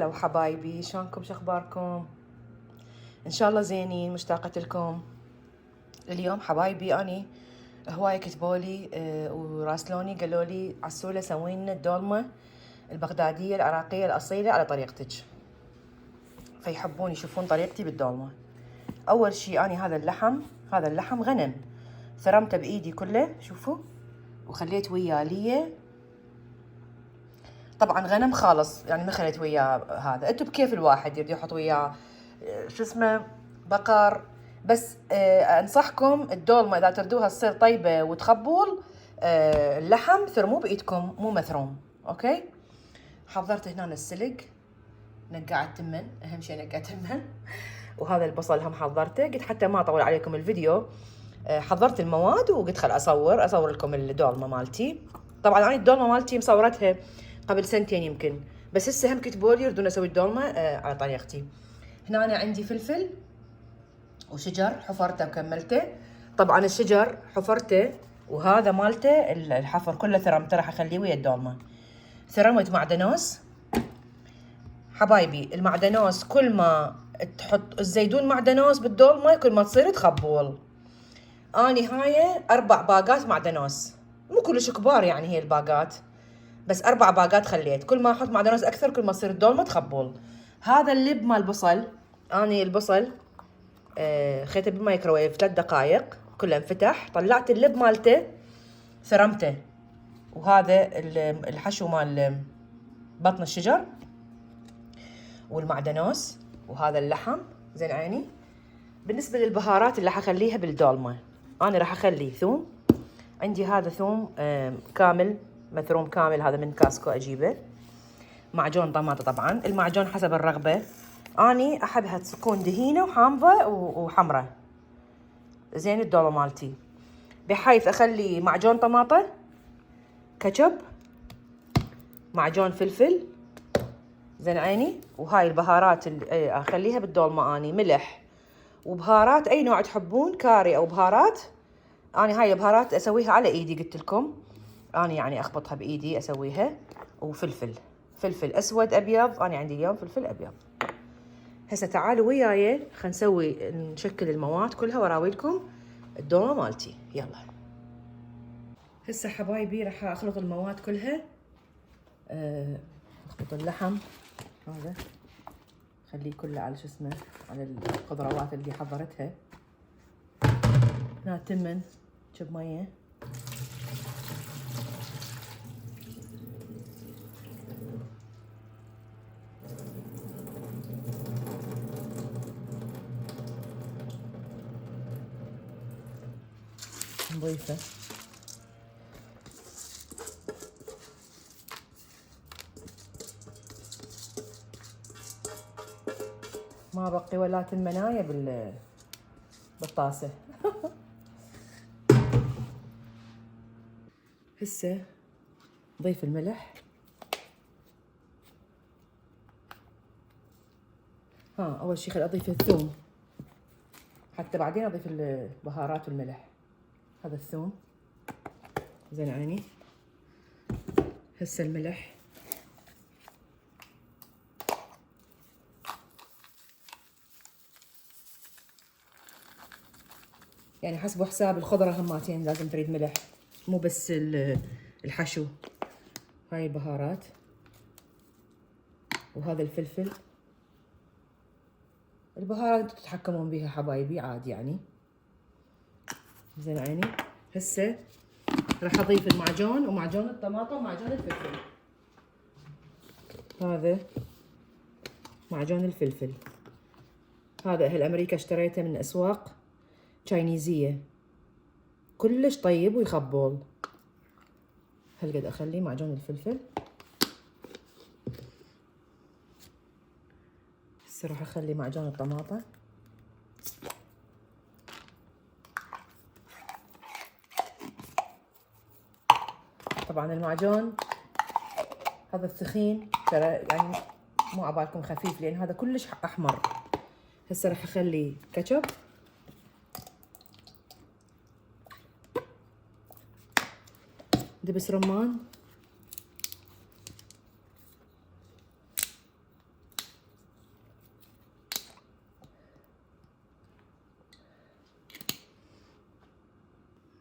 لو حبايبي شلونكم شخباركم؟ ان شاء الله زينين، مشتاقة لكم. اليوم حبايبي اني هواية كتبولي وراسلوني قالوا لي عسولة سوي لنا الدولمة البغدادية العراقية الأصيلة على طريقتك، فيحبون يشوفون طريقتي بالدولمة. أول شي أني هذا اللحم غنم، ثرمته بإيدي كله، شوفوا، وخليت وياه ليه. طبعا غنم خالص، يعني ما خليت وياه هذا، انتم بكيف الواحد يريد يحط وياه شو اسمه بقر. بس انصحكم الدولمه اذا تردوها تصير طيبه وتخبول، اللحم ثرموه بايدكم مو مثروم. اوكي، حضرت هنا السلق، نقعت تمن، اهم شيء نقعت تمن. وهذا البصل هم حضرته، قلت حتى ما اطول عليكم الفيديو. حضرت المواد وقلت خل اصور لكم الدولمه مالتي. طبعا انا الدولمه مالتي مصورتها قبل سنتين يمكن، بس هسه هم كتبوا لي يردون اسوي الدولمه على طريقتي. هنا أنا عندي فلفل وشجر حفرته وكملته. طبعا الشجر حفرته وهذا مالته الحفر كله ثرمته، راح اخليه ويا الدولمه. ثرمت معدنوس حبايبي. المعدنوس كل ما تحط الزيدون معدنوس بالدولمه كل ما تصير تخبول. اني هاي 4 باقات معدنوس، مو كلش كبار يعني هي الباقات، بس 4 باقات خليت. كل ما احط معدنوس اكثر كل ما تصير الدولمه تخبول. هذا اللب مال البصل، اني البصل خيته بالمايكروويف 3 دقائق كله انفتح، طلعت اللب مالته ثرمته. وهذا الحشو مال بطن الشجر والمعدنوس، وهذا اللحم زين عيني. بالنسبة للبهارات اللي حخليها بالدولمة، أنا راح أخلي ثوم. عندي هذا ثوم كامل مثروم كامل، هذا من كاسكو أجيبه. معجون طماطة، طبعا المعجون حسب الرغبة، أني أحبها تكون دهينة وحامضة وحمرة زين الدولمة مالتي، بحيث أخلي معجون طماطة، كاتشب، معجون فلفل زين عيني. وهاي البهارات اللي أخليها بالدولمة، أني ملح وبهارات اي نوع تحبون، كاري او بهارات. انا هاي البهارات اسويها على ايدي، قلت لكم انا يعني اخبطها بايدي اسويها. وفلفل، فلفل اسود ابيض، انا عندي اليوم فلفل ابيض. هسه تعالوا وياي خلينا نسوي نشكل المواد كلها واراويلكم الدولمه مالتي. يلا هسه حبايبي راح اخلط المواد كلها. اخلط اللحم هذا، خليه كله على شو اسمه، على الخضروات اللي حضرتها. هنا تمن شب ميه، نضيفه. ما بقي ولا تمنايه بالطاسه. هسه ضيف الملح. اول شي خل اضيف الثوم، حتى بعدين اضيف البهارات والملح. هذا الثوم زين عيني. هسه الملح، يعني حسبوا حساب الخضرة هماتين لازم تريد ملح، مو بس الحشو. هاي البهارات وهذا الفلفل. البهارات انتم تتحكمون بيها حبايبي عادي يعني زين عيني. هسه راح اضيف المعجون ومعجون الطماطم ومعجون الفلفل. هذا معجون الفلفل، هذا اهل امريكا اشتريته من اسواق تشاينيزيه، كلش طيب ويخبول. هالقد اخليه معجون الفلفل. هسه راح اخلي معجون الطماطة. طبعا المعجون هذا الثخين ترى يعني مو عبالكم خفيف، لان هذا كلش احمر. هسه راح اخلي كاتشب، دبس رمان،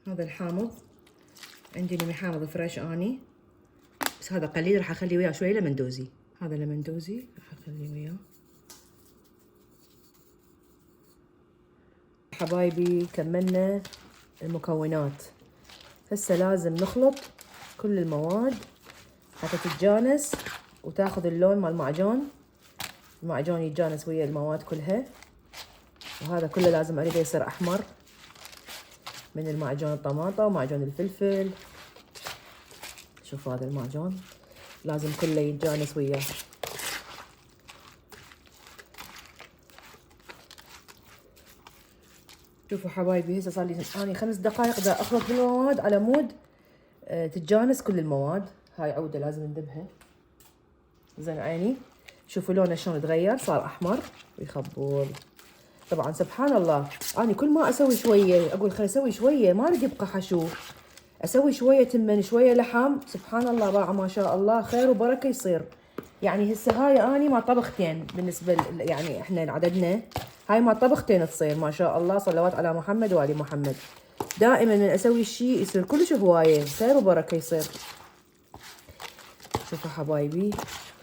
هذا الحامض عندي نمي حامض فريش اني، بس هذا قليل، راح اخلي وياه شويه لمندوزي. هذا لمندوزي راح اخليه وياه. حبايبي كملنا المكونات. هسه لازم نخلط كل المواد حتى تتجانس وتاخذ اللون مال المعجون. المعجون يتجانس ويا المواد كلها، وهذا كله لازم اريده يصير احمر من المعجون الطماطة ومعجون الفلفل. شوفوا هذا المعجون لازم كله يتجانس وياه. شوفوا حبايبي هسه صار لي اني 5 دقائق دا اخلط بالمواد على مود تتجانس كل المواد. هاي عودة لازم نذبها زين عيني. شوفوا لونه شلون تغير، صار احمر ويخبول. طبعا سبحان الله اني كل ما اسوي شويه اقول خلي اسوي شويه، ما اريد يبقى حشو، اسوي شويه تمن شويه لحم. سبحان الله باع ما شاء الله خير وبركه يصير. يعني هسه هاي اني ما طبختين بالنسبه يعني احنا عددنا هاي ما طبختين تصير ما شاء الله. صلوات على محمد وآل محمد. دائما من اسوي شيء يصير كلش هوايه خير وبركه يصير. شوفوا حبايبي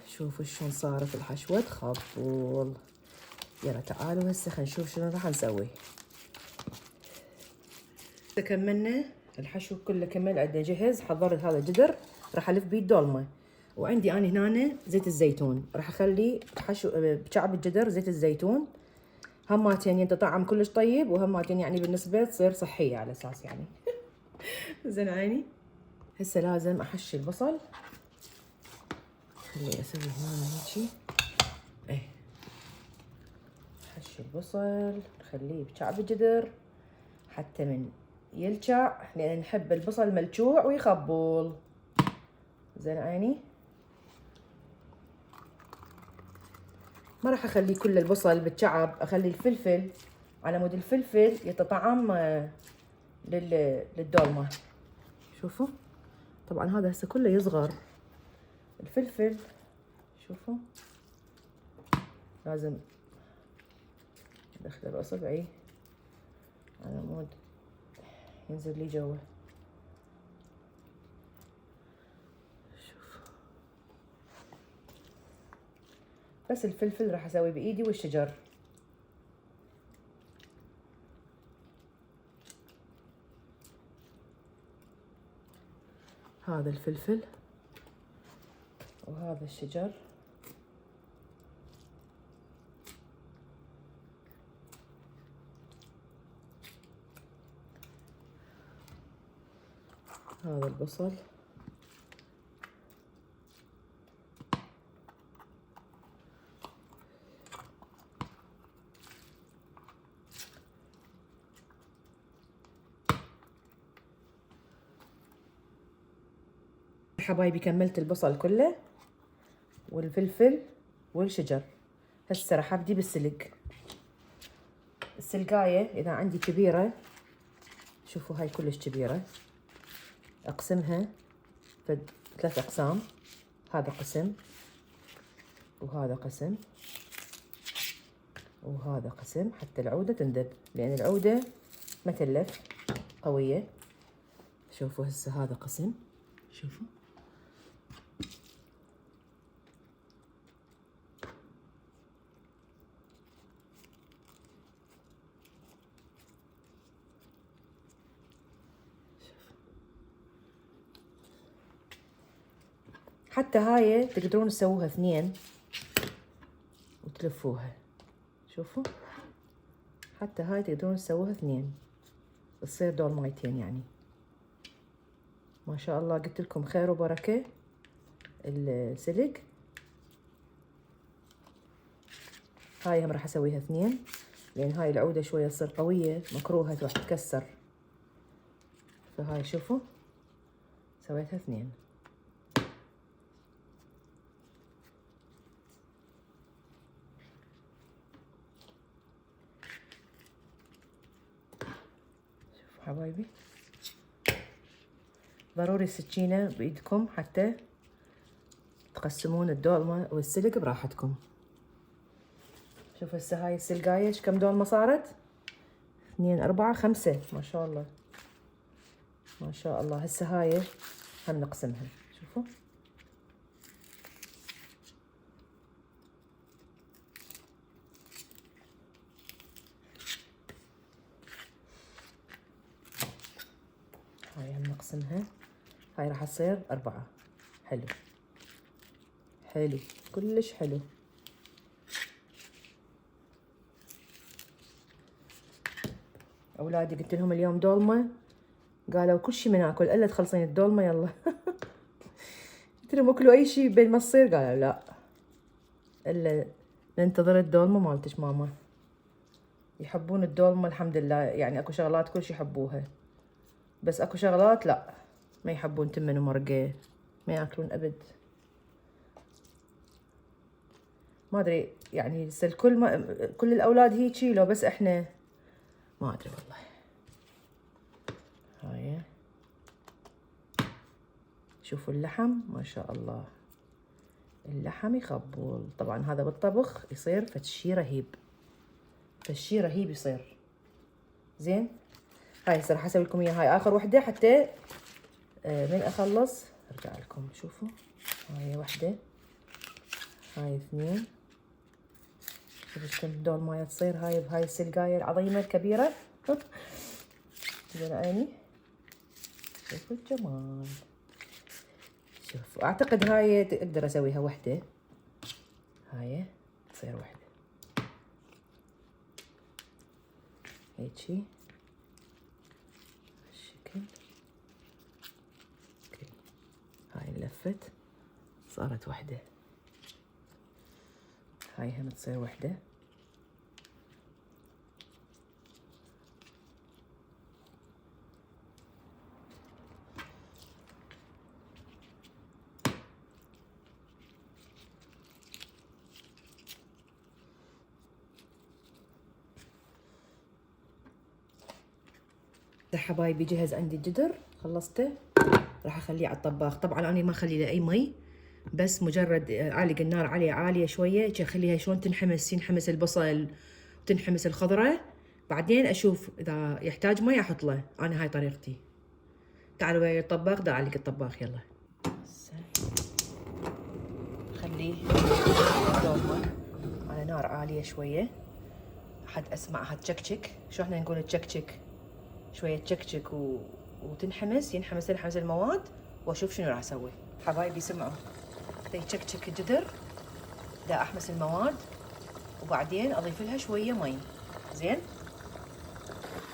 شوفوا شلون صارت الحشوه تخبل. يلا تعالوا هسه خلينا نشوف شنو راح نسوي. كملنا الحشو كله كمل عندنا جهز. حضرت هذا الجدر راح الف بيه الدولمه، وعندي انا هنا زيت الزيتون راح اخلي حشو بكعب الجدر زيت الزيتون. هماتين ينطعم كلش طيب، وهماتين يعني بالنسبه تصير صحيه على اساس يعني زين عيني. هسه لازم احشي البصل. خلي اسوي هنا هيجي ايه. احشي البصل نخليه بكعب الجدر حتى من يلجع، لان نحب البصل ملجوع ويخبل زين عيني. ما راح اخلي كل البصل بالكعب، اخلي الفلفل على مود الفلفل يتطعم للدولمه. شوفوا طبعا هذا هسه كله يصغر الفلفل. شوفوا لازم ادخله باصبعي على مود ينزل لي جوا. شوف بس الفلفل راح اسوي بايدي والشجر. هذا الفلفل وهذا الشجر. هذا البصل. حبايبي كملت البصل كله والفلفل والشجر. هسه راح ابدي بالسلق. السلقايه اذا عندي كبيره، شوفوا هاي كلش كبيره، اقسمها في 3 اقسام. هذا قسم وهذا قسم وهذا قسم حتى العوده تندب، لان العوده ما تلف قويه. شوفوا هسه هذا قسم. شوفوا حتى هاي تقدرون تسووها 2 وتلفوها. شوفوا حتى هاي تقدرون تسووها 2 تصير دولمايتين يعني ما شاء الله. قلت لكم خير وبركه السلق. هاي هم راح اسويها 2 لان هاي العوده شويه تصير قويه مكروهه تروح تتكسر. فهاي شوفوا سويتها 2. شوفوا حبايبي ضروري السكينه بايدكم حتى تقسمون الدولمه والسلق براحتكم. شوفوا هسه هاي السلقايه ايش كم دولمه صارت؟ 2 4 5 ما شاء الله. ما شاء الله. هسه هاي هم نقسمها، شوفوا. هاي هم نقسمها. هاي راح تصير 4. حلو حلو كلش حلو. اولادي قلت لهم اليوم دولمه، قالوا كل شيء بناكل الا تخلصين الدولمه يلا. قلت لهم اكلوا اي شيء بين ما تصير، قالوا لا الا ننتظر الدولمه مالتش ماما. يحبون الدولمه الحمد لله، يعني اكو شغلات كل شيء يحبوها، بس اكو شغلات لا ما يحبون، تمن ومرقه ما ياكلون ابد. ما ادري يعني الكل ما كل الاولاد هيجي لو بس احنا ما ادري والله. هاي شوفوا اللحم ما شاء الله، اللحم يخبل. طبعا هذا بالطبخ يصير فشي رهيب، فشي رهيب يصير. زين هاي هسه راح اسوي لكم اياها، هاي اخر وحده حتى من اخلص ارجع لكم. شوفوا هاي وحده، هاي 2. شوفوا دول ما تصير هاي بهاي السلقايه العظيمه الكبيره. زين عيني شوفوا الجمال. شوفوا اعتقد هاي اقدر اسويها وحده، هاي تصير وحده هيجي هالشكل. اوكي هاي لفت صارت وحده، هاي هم تصير وحده. حبايبي جهز عندي الجدر خلصته، راح اخليه على الطباخ. طبعا انا ما اخلي له اي مي، بس مجرد اعلق النار عليه عاليه شويه، اخليها شلون تنحمس، ينحمس البصل وتنحمس الخضره، بعدين اشوف اذا يحتاج مي احط له. انا هاي طريقتي. تعالوا وياي الطباخ، دا اعلق الطباخ يلا. خليه دوبه على نار عاليه شويه حد اسمعها تشكشك. شو احنا نقول تشكشك، شويه تشكشك وتنحمس، ينحمس المواد، واشوف شنو راح اسوي. حبايبي سمعوا، دا يتشكشك الجدر، دا احمس المواد وبعدين اضيف لها شويه مي. زين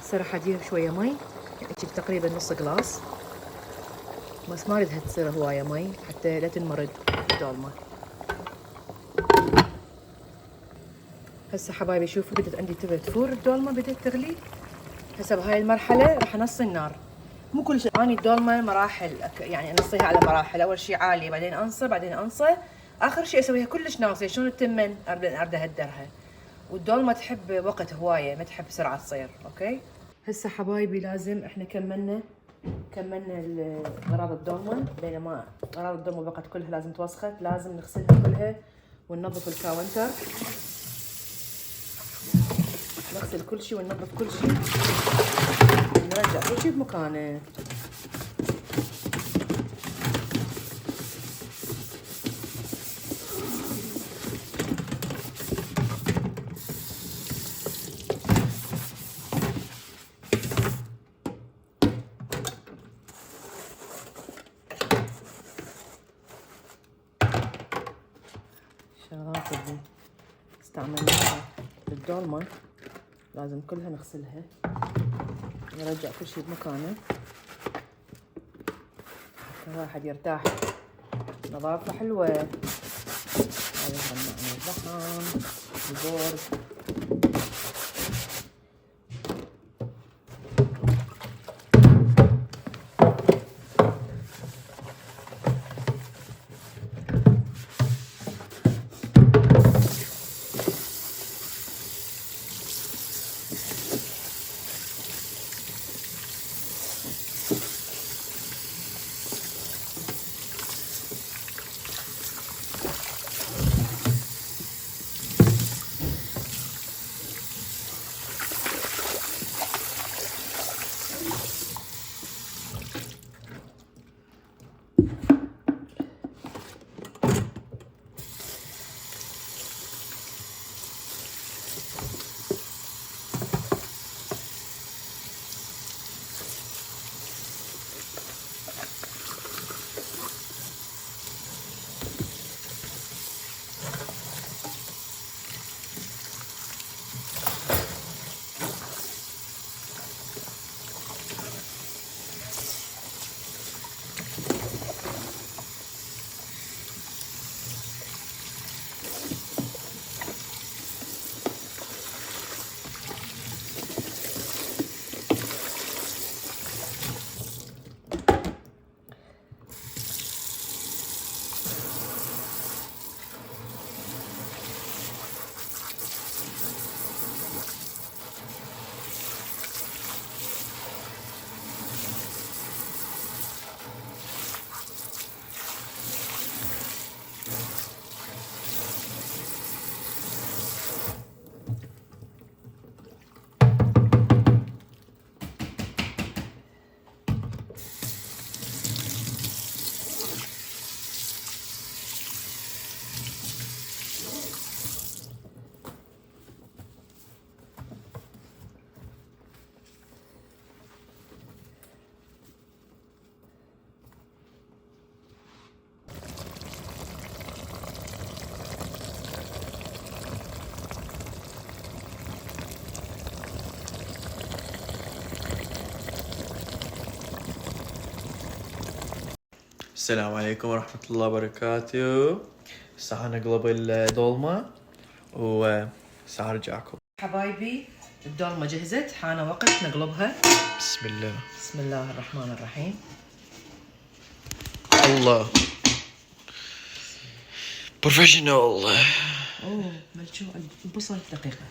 هسه راح ادير شويه مي، يعني تقريبا نص قلاص، بس ما اريدها تصير هوايه مي حتى لا تنمرد الدولمه. هسه حبايبي شوفوا بدت عندي تفور الدولمه، بدت تغلي. هسه بهاي المرحله راح انصي النار. مو كل شيء، اني الدولمه مراحل، يعني انصيها على مراحل. اول شيء عاليه، بعدين انصى، بعدين انصى، اخر شيء اسويها كلش ناصيه. شلون التمن ارد اهدرها، والدولمه تحب وقت هوايه، ما تحب بسرعه تصير. اوكي هسه حبايبي لازم احنا كملنا غراض الدولمه، بينما غراض الدولمه بقت كلها لازم توسخت، لازم نغسلها كلها وننظف الكاونتر، نغسل كل شيء وننظف كل شيء، نرجع كل شيء بمكانه. الشغلات اللي استعملناها بالدولمة لازم كلها نغسلها، نرجع كل شيء بمكانه حتى الواحد يرتاح، نظافة حلوة. هذا معنا اللحم، البورد، السلام عليكم ورحمة الله وبركاته. ساعة نقلب الدولمة وساعة ارجعكم. حبايبي الدولمة جهزت، حان وقت نقلبها. بسم الله. بسم الله الرحمن الرحيم. الله بروفيشنال. اوه ملجوع البصل دقيقة.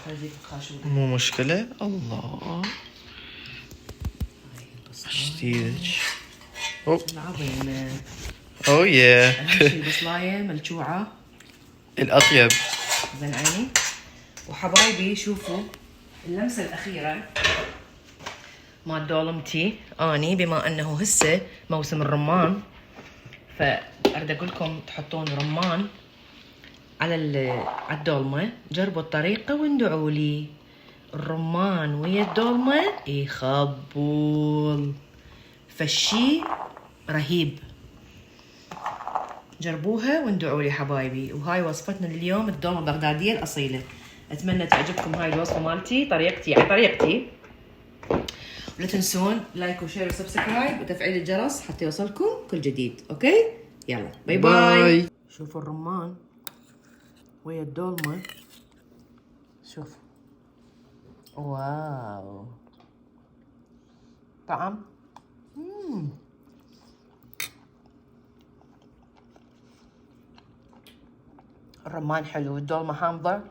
هذيك الخاشوم. مو مشكلة. الله جديدك. العظيم. اوه يا اهم شي بصلاية ملجوعة الأطيب. زين عيني. وحبايبي شوفوا اللمسة الأخيرة مال دولمتي اني، بما انه هسه موسم الرمان، فأريد اقول لكم تحطون رمان على الدولمة. جربوا الطريقة وندعوا لي. الرمان ويا الدولمة يخبول، فالشي رهيب. جربوها وندعوا لي حبايبي. وهاي وصفتنا اليوم، الدولمة البغدادية الأصيلة. أتمنى تعجبكم هاي الوصفة مالتي، طريقتي يعني طريقتي. ولا تنسون لايك وشير وسبسكرايب وتفعيل الجرس حتى يوصلكم كل جديد. اوكي يلا باي باي. شوفوا الرمان ويا الدولمة، شوف واو طعم. الرمان حلو والدولمة حامضة.